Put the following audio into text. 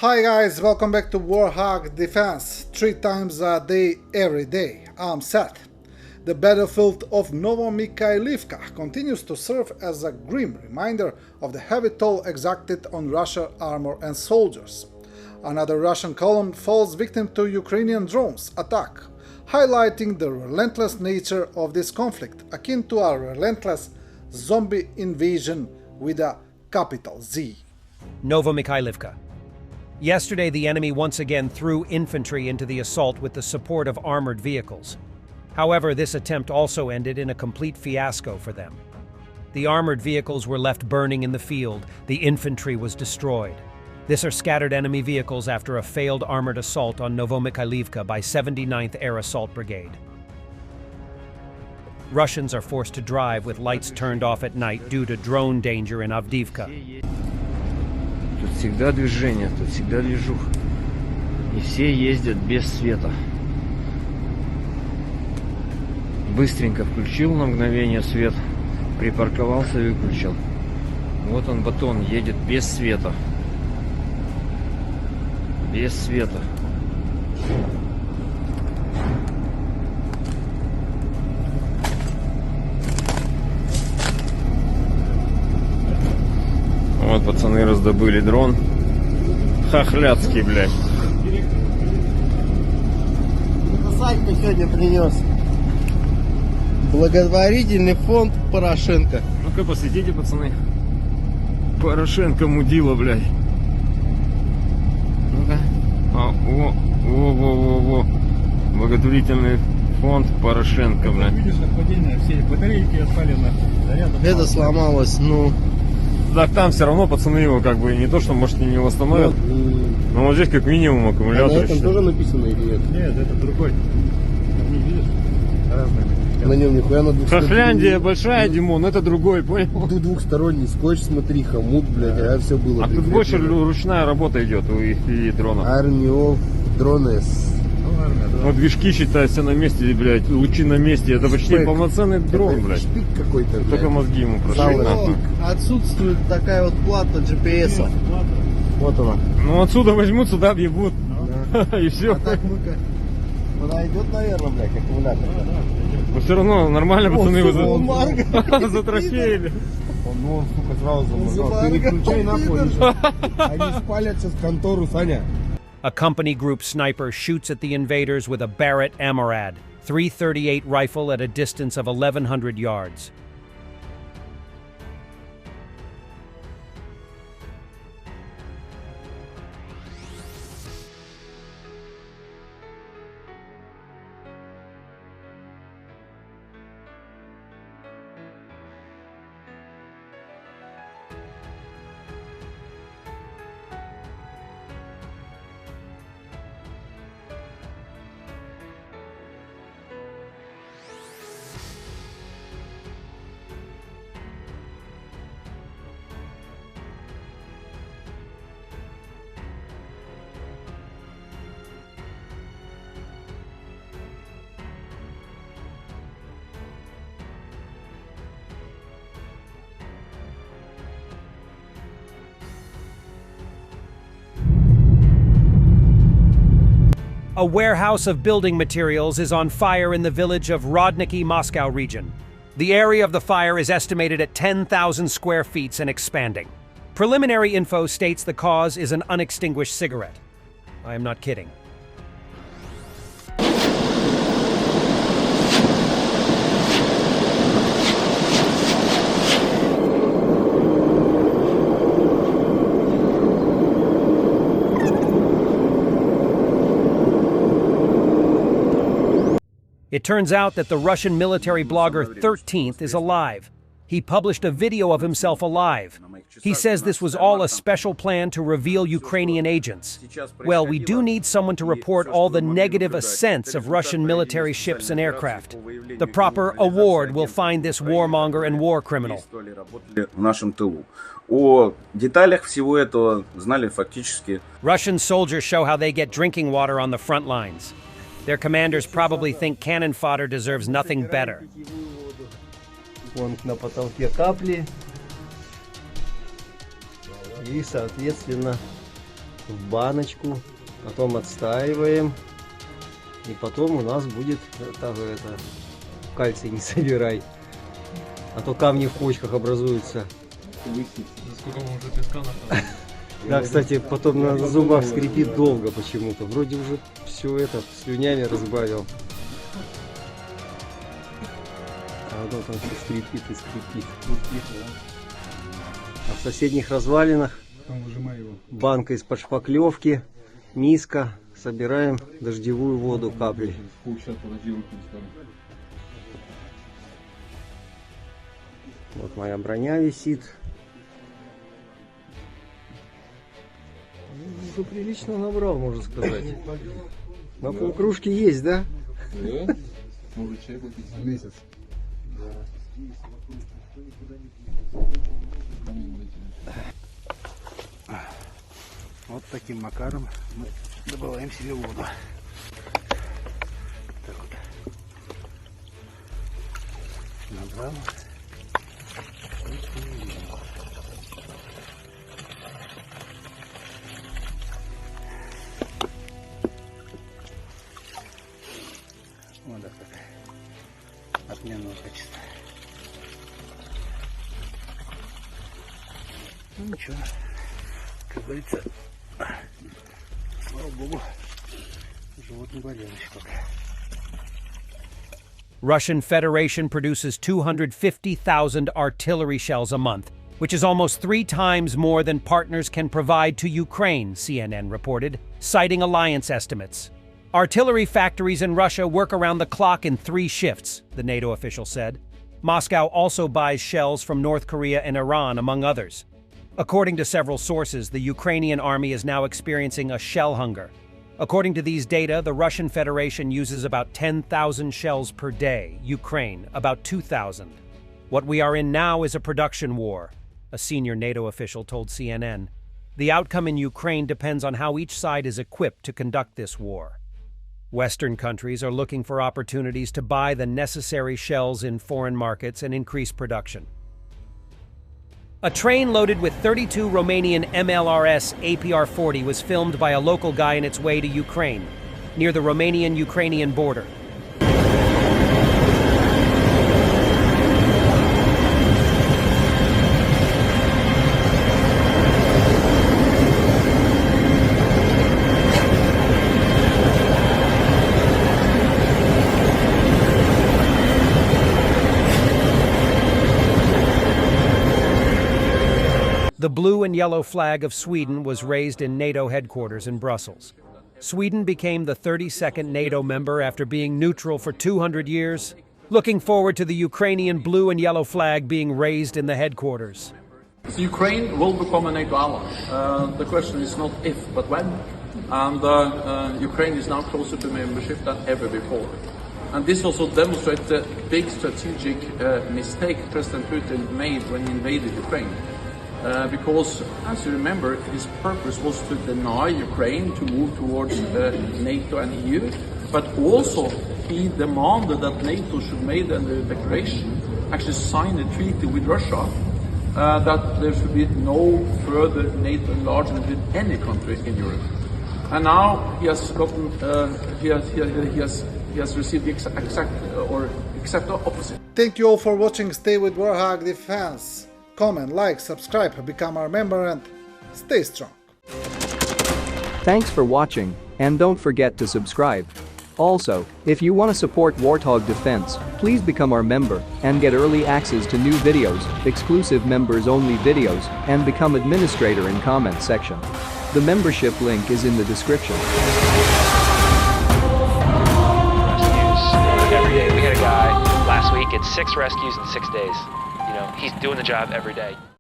Hi guys, welcome back to Warthog Defense, 3 times a day, every day. I'm Seth. The battlefield of Novomikhailivka continues to serve as a grim reminder of the heavy toll exacted on Russian armor and soldiers. Another Russian column falls victim to Ukrainian drones attack, highlighting the relentless nature of this conflict, akin to a relentless zombie invasion with a capital Z. Novomikhailivka. Yesterday, the enemy once again threw infantry into the assault with the support of armored vehicles. However, this attempt also ended in a complete fiasco for them. The armored vehicles were left burning in the field, the infantry was destroyed. These are scattered enemy vehicles after a failed armored assault on Novomikhailivka by 79th Air Assault Brigade. Russians are forced to drive with lights turned off at night due to drone danger in Avdiivka. Тут всегда движение, тут всегда движух. И все ездят без света. Быстренько включил на мгновение свет, припарковался и выключил. Вот он, батон, едет без света. Без света. Вот пацаны раздобыли дрон. Хохляцкий, блядь. Санька сегодня принес. Благотворительный фонд Порошенко. Ну-ка посветите, пацаны. Порошенко мудила, блядь. Ну-ка. Во. Благотворительный фонд Порошенко, блядь. Видишь, нападение, все батарейки отпали на заряд. Это сломалось, ну. Так там все равно пацаны его как бы не то, что может не восстановят. Но вот здесь как минимум аккумулятор. А на этом тоже написано или нет? Нет, это другой. Не видишь? Разные. На нем нихуя на двухсторонний. Хохляндия большая, Димон, это другой, понял? Тут двухсторонний скотч, смотри, хомут, блядь, а все было. А тут больше ручная работа идет у их и дронов. Армио, дрон-С. Вот движки считаются на месте, блядь, лучи на месте. Это почти Шпек. полноценный дрон, блядь. Шпик какой-то, блядь. Только мозги ему прошли. Но отсутствует такая вот плата GPS-а. Вот она. Ну отсюда возьмут, сюда въебут. И все. А так ну-ка. Подойдет, наверное, блядь, аккумулятор. Но все равно нормально пацаны его Марго. затрофеили. Ну, сука, сразу заморгал. Переключай нахуй. Они спалятся в контору, Саня. A company group sniper shoots at the invaders with a Barrett Amorad, .338 rifle at a distance of 1,100 yards. A warehouse of building materials is on fire in the village of Rodniki, Moscow region. The area of the fire is estimated at 10,000 square feet and expanding. Preliminary info states the cause is an unextinguished cigarette. I am not kidding. It turns out that the Russian military blogger 13th is alive. He published a video of himself alive. He says this was all a special plan to reveal Ukrainian agents. Well, we do need someone to report all the negative ascents of Russian military ships and aircraft. The proper award will find this warmonger and war criminal. О деталях всего этого знали фактически. Russian soldiers show how they get drinking water on the front lines. Their commanders probably think cannon fodder deserves nothing better. Вон на потолке капли. И, соответственно, в баночку, потом отстаиваем, и потом у нас будет кальций не собирай, а то камни в почках образуются. Сколько мы уже песка нашли? Да, кстати, потом на зубах скрипит долго почему-то. Вроде уже все это слюнями разбавил. А оно там все скрипит и скрипит. А в соседних развалинах банка из-под шпаклевки, миска. Собираем дождевую воду капли. Вот моя броня висит. Уже прилично набрал, можно сказать. На полкружки есть, да? Да? Может чай попить? На месяц. Вот таким макаром мы добываем себе воду. Так вот. Набрал. Вода такая отменного качества. Ну ничего, как говорится, слава богу, живот не болел еще пока. Russian Federation produces 250,000 artillery shells a month, which is almost 3 times more than partners can provide to Ukraine, CNN reported, citing alliance estimates. Artillery factories in Russia work around the clock in 3 shifts, the NATO official said. Moscow also buys shells from North Korea and Iran, among others. According to several sources, the Ukrainian army is now experiencing a shell hunger. According to these data, the Russian Federation uses about 10,000 shells per day, Ukraine about 2,000. What we are in now is a production war, a senior NATO official told CNN. The outcome in Ukraine depends on how each side is equipped to conduct this war. Western countries are looking for opportunities to buy the necessary shells in foreign markets and increase production. A train loaded with 32 Romanian MLRS APR-40 was filmed by a local guy in its way to Ukraine, near the Romanian-Ukrainian border. The blue and yellow flag of Sweden was raised in NATO headquarters in Brussels. Sweden became the 32nd NATO member after being neutral for 200 years. Looking forward to the Ukrainian blue and yellow flag being raised in the headquarters. So Ukraine will become a NATO ally. The question is not if, but when. And Ukraine is now closer to membership than ever before. And this also demonstrates the big strategic mistake President Putin made when he invaded Ukraine. Because, as you remember, his purpose was to deny Ukraine to move towards NATO and EU, but also he demanded that NATO should make a declaration, actually sign a treaty with Russia, that there should be no further NATO enlargement with any country in Europe. And now he has gotten, he has received the exact opposite. Thank you all for watching. Stay with Warthog Defense. Comment, like, subscribe, become our member, and stay strong. Thanks for watching, and don't forget to subscribe. Also, if you want to support Warthog Defense, please become our member and get early access to new videos, exclusive members-only videos, and become administrator in comment section. The membership link is in the description. Rescues every day. We had a guy last week, it's 6 rescues in 6 days. You know, he's doing the job every day.